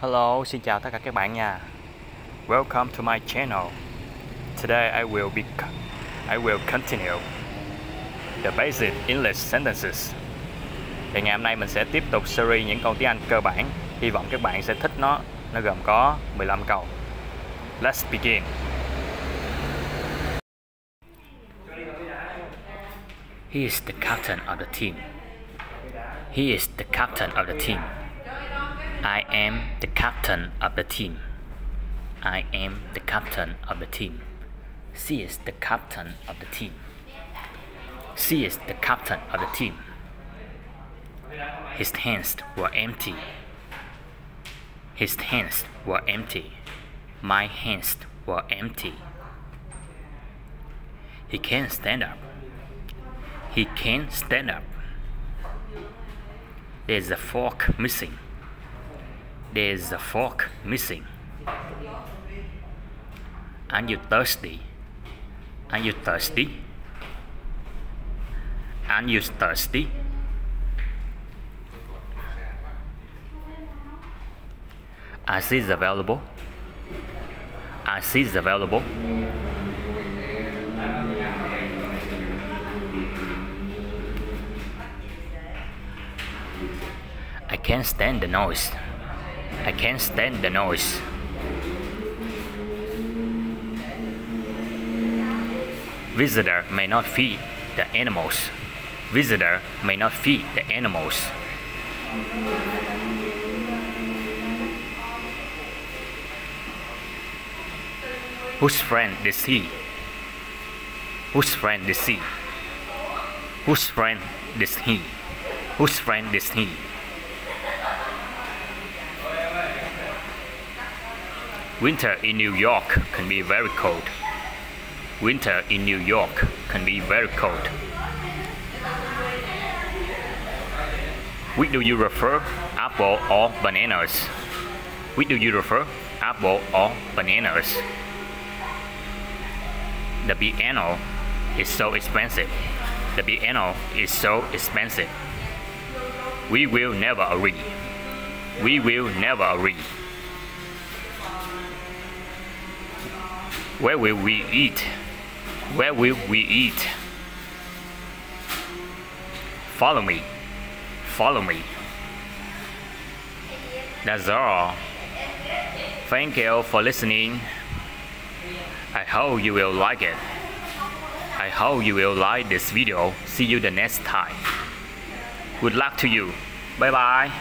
Hello, xin chào tất cả các bạn nha. Welcome to my channel. Today I will continue the basic English sentences. Thì ngày hôm nay mình sẽ tiếp tục series những câu tiếng Anh cơ bản. Hy vọng các bạn sẽ thích nó. Nó gồm có 15 câu. Let's begin. He is the captain of the team. He is the captain of the team. I am the captain of the team. I am the captain of the team. She is the captain of the team. She is the captain of the team. His hands were empty. His hands were empty. My hands were empty. He can't stand up. He can't stand up. There's a fork missing. There's a fork missing. Aren't you thirsty? Aren't you thirsty? Aren't you thirsty? Are seats available? Are seats available? I can't stand the noise. I can't stand the noise. Visitor may not feed the animals. Visitor may not feed the animals. Whose friend is he? Whose friend is he? Whose friend is he? Whose friend is he? Winter in New York can be very cold. Winter in New York can be very cold. Which do you prefer, apple or bananas? Which do you prefer, apple or bananas? The piano is so expensive. The piano is so expensive. We will never agree. We will never agree. Where will we eat? Where will we eat? Follow me. Follow me. That's all. Thank you for listening. I hope you will like it. I hope you will like this video. See you the next time. Good luck to you. Bye bye.